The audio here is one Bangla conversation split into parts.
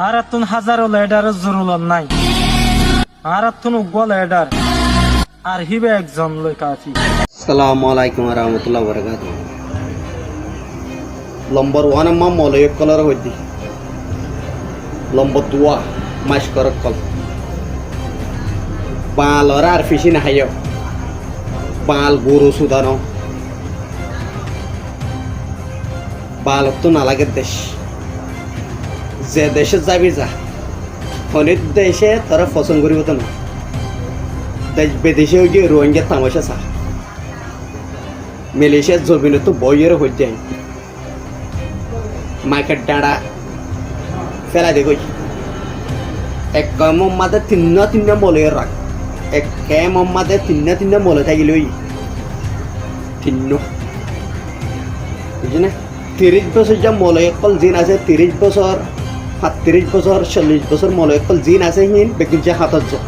আর তুন হাজারো লেডারের জরুরত নাই। আর তুন উগ্র লেডার আর হিবে একজন লই কাফি। আসসালামু আলাইকুম ওয়া রাহমাতুল্লাহি ওয়া বারাকাতুহু। নম্বর 1 মা মলয় কলর হইদি। নম্বর 2 মাস করক কল। বালর আর ফিসি না হাইও। বাল গরু সুদানো। বাল তো না লাগে দেশ। যে দেশে যাবি যা। অনেক দেশে তারা পছন্দ করিব তো না। দেশ বিদেশে গিয়ে রোহিঙ্গা তামাশা চা। মালয়েশিয়ার জমিনে তো বইয়ের হইতে মাইকের ডাঁড়া ফেলা দেখো এক মাদে তিন্ন মলয়ের রাখ এক মাদে তিন্ন মলে থাকিল তিন্ন বুঝলি না 30 বছর যা মলয় কল জিন আছে 30 বছর 35 বছর 40 বছর মলয় কল জিন আছে হিন বেগুন যে হাতত যা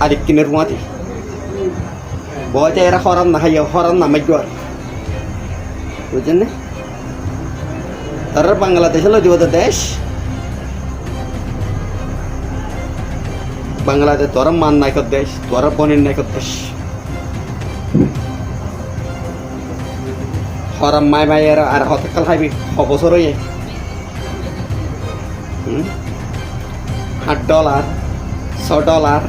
আর কিনের মাটি বয়তে এরা হরাম না হাইয়া হরাম না মাইজ বুঝছেন না তারা বাংলাদেশ হলো দিব দেশ বাংলাদেশ তোরা মান নাই কর দেশ তোরা বনের নাই কর দেশ হরাম মাই মাই এরা আর হতকাল খাইবি অবসর হয়ে $8 $6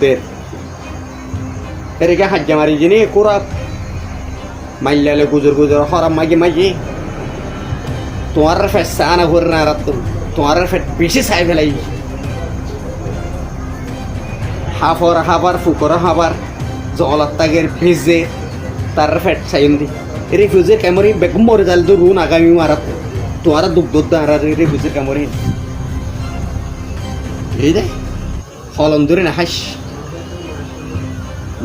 দেড় এদিকে হাজ্জা মারি যিনি কুরাত মাইলালে গুজর গুজর হরাম মাগি মাগি তোমার ফেট সানা ঘুরে না রাত তোমার ফেট বেশি চাই ফেলাই হাফার ফুকর হাফার জলার তাগের ভিজে তার ফেট চাইন্দি রিফিউজে ক্যামরি বেগম মরে যাল তো রুন আগামী মারাত তোমার দুঃখ দুঃখ আর রিফিউজে ক্যামরি এই দে হলম ধরে না হাস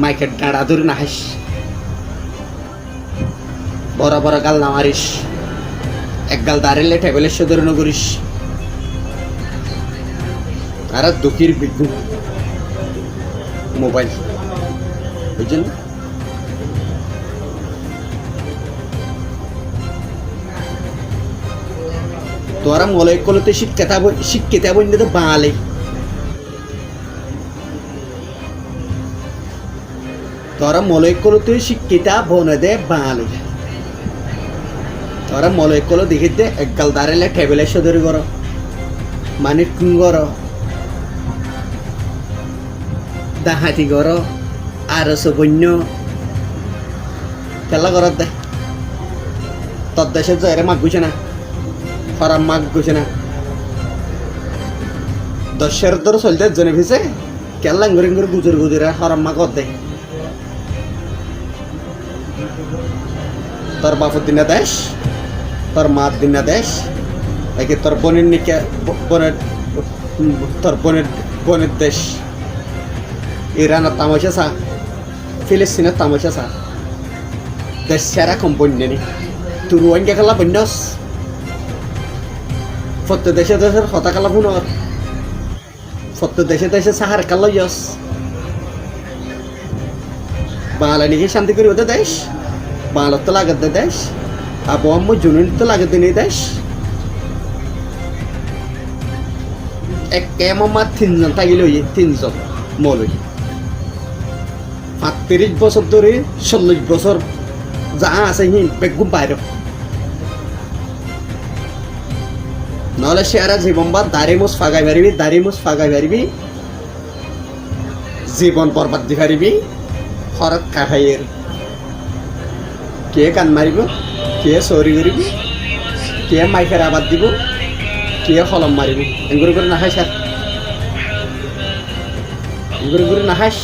মাইকের ডাঁড়া ধরে না হাস বড় বড় গাল না মারিস এক গাল দাঁড়িয়ে টেবিলের সে ধরে করিস আর দুঃখীর বিজ্ঞু মোবাইল বুঝছেন তোরা মলয় কলতে শিক্ষিতা বন্ধু তো বাঙালি তোরা মলয় কলতে শিক্ষিতা বনে দে বাঙালি তোরা মলয় কল দেখিতে একগাল দাঁড়ালে টেবিলের সদরি কর মানিক কর ডাহাতি কর আর বন্য খেলা করার দে তোর দেশের জয়ের মাগ গুছে না ফরাম মাগ গুছে না দশের তোর চলতে জনে ভিসে কেল্লাং করে গুজর গুজরে হরাম মাগ দে তোর বাপুর দিনা দেশ তোর মার দিনা দেশ একে তোর বোনের নিকে তোর বোনের দেশ ইরানের তামাশা চা ফিলিস্তিনের তামাশা চা দেশ সেরা কম বন্যনি তুই রোহিঙ্গা খেলা বন্যস ফত দেশে দেশের হতা খেলা পুনর ফত দেশে দেশে সাহার কাল ইয়স বাঙালি নিকে শান্তি করি ওদের দেশ বাংলার তো লাগাতে দেশ আবহাওয়া জুনুন তো লাগাতে নেই দেশ এক কেমা 3 জন থাকিল 3 জন মৌলই 35 বছর ধরে 40 বছর যা আছে হিন বেগুম বাইরে নহলে সেরা জীবন বা দাড়ি মুছ ফাগাই পারিবি জীবন বরবাদ দি পারিবি খরচ কাঠাইয়ের কে কান মারিব কে চৌরি করিব কে মাইকের আবাদ দিব কে হলম মারিব এগুলো করে নাখাই স্যার এগুলো করে নাখাইস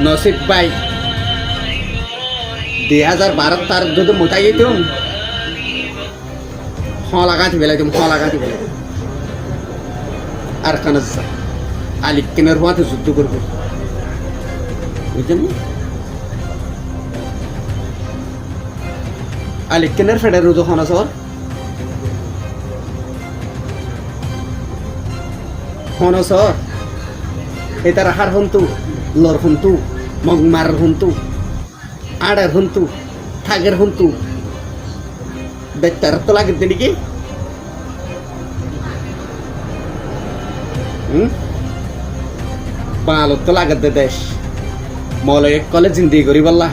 নসিব ভাই 2012 তার যদি মোটাই দিতাম লাগাতে বেলাইতাম লাগাতে বেলাই আর কানা আলিক কেনার হওয়াতে যুদ্ধ করবো বুঝলেন আলিক কেনার ফেডার রোদ হনা সর এটা রাখার হন্তু লর হন্তু মগমার হন্তু আড়ার হন্তু থাগের হন্তু বেতার তো লাগে দিকে বালত তো লাগে দেশ মলে কলে জিন্দি করি বললা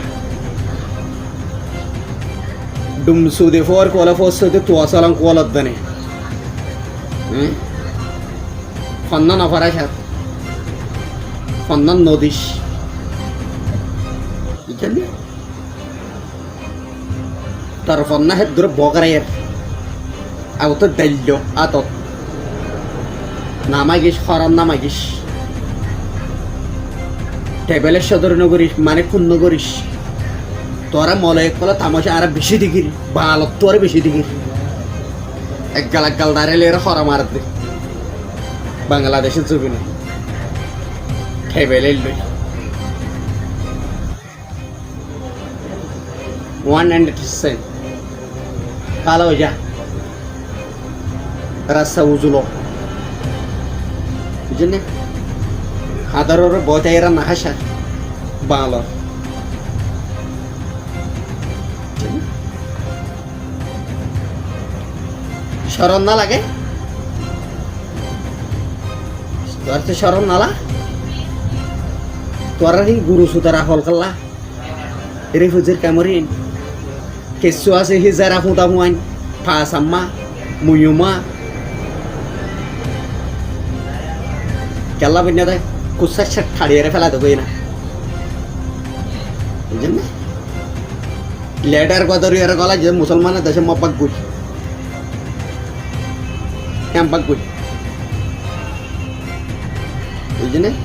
ডুম সুদে ফোর কোলা ফোসতে তো আসালাম কোলত দনে ফন্না না ফারা সাথ ফন্নান নদীশ বুঝলি তার ফন্না হেদ দূরে বগরায়ের আও তো দাইল আতত নামাগিস হরম নামাগিস টেবিলের সদর নগরীস মানে খুন নগরীস তোরা মলয় কলা তামাশা আর বেশি দিগির বালত তোর বেশি দিগির এক গাল দাঁড়ালে এরা হরা মার দে বাংলাদেশের জমিনে টেবিলের লই 100% কালো যা রাস্তা উজুলো বুঝলি হাদারোর বজায়রা না হাসা বাংলা শরণ না লাগে তোর তো শরণ নালা তোরা হি গুরু সুতারা হল কাল্লা রিফুজির কামরিন কেসু আছে হিজারা হুদা হুয়াইন ফাসাম্মা মুয়ুমা কেলা বিনা দেয় কুসার সাথে ঠাড়িয়ে ফেলা দেবো না বুঝলেন না লেটার গদরিয়ার গলা যে মুসলমানের দেশে মপাক গুই ক্যাম্পাক গুই বুঝলেন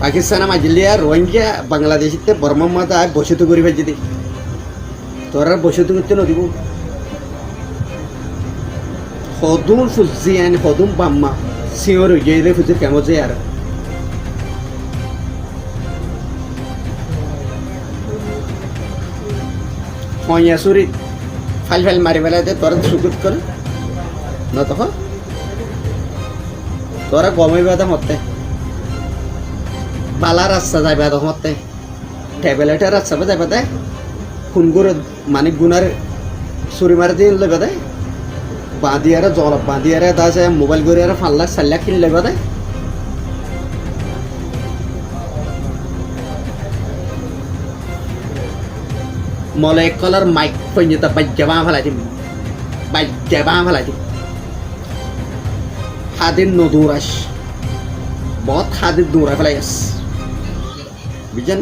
পাকিস্তান মাজিলিয়া রোহিঙ্গা বাংলাদেশিতে বর্মা মাতা বসতি করি ফেলছি দি তোরা বসতি করতে নদীব হদুম ফুজিয়ান হদুম বাম্মা সিওর গেলে ফুজির কেমন যায় আর হইয়াসুরি ফাইল ফাইল মারি ফেলাতে তোরা সুকুত করে না তখন তোরা গমে বেদা মতে বালা রাস্তা যাইবা মতে ট্যাবলেটের রাস্তা যাইবা দে খুন করে মানে গুনার চুরি মারি দিয়ে লেবা দে বাঁধিয়ারে জল বাঁধিয়ারে দাসে মোবাইল করে ফাল্লা সাল্লা কিন লেবা দে molecular mic penyita bajjaba falati hadin nudurash बहुत hadin dura falayas bijan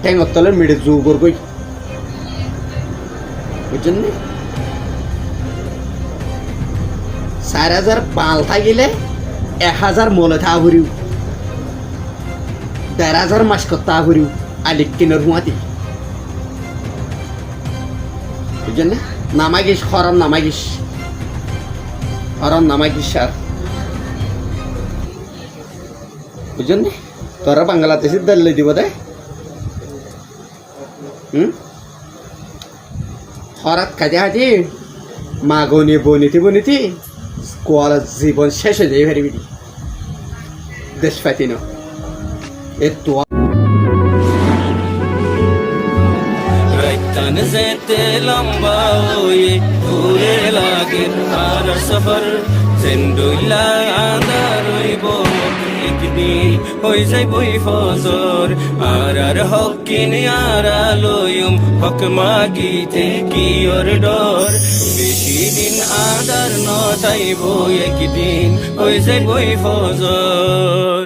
tengok tolen mide zugur koi bijan ne 4000 बाल था गिले 1000 मोल था हुरिu 1,000 mascota huriu alik kinar huati bujan namagis haram namagis shar bujan tora Bangladesh dalle dibo de harat kaje haji magoni boniti কোয়ালা জীবন শেষ হয়ে যায় ভেরি বিডি দেশ ফাতিনো একটু রাইতান যেতে লম্বা হয়ে ঘুরে লাগে আর সফর জেন্ডুইলা আদার হইব একদিন হয়ে যাইবই ফজর আর হকিন আর আলোয়ম হক মাগিতে কি ওর ডর বেশি দিন আদার নটাইব একদিন হয়ে যাইবই ফজর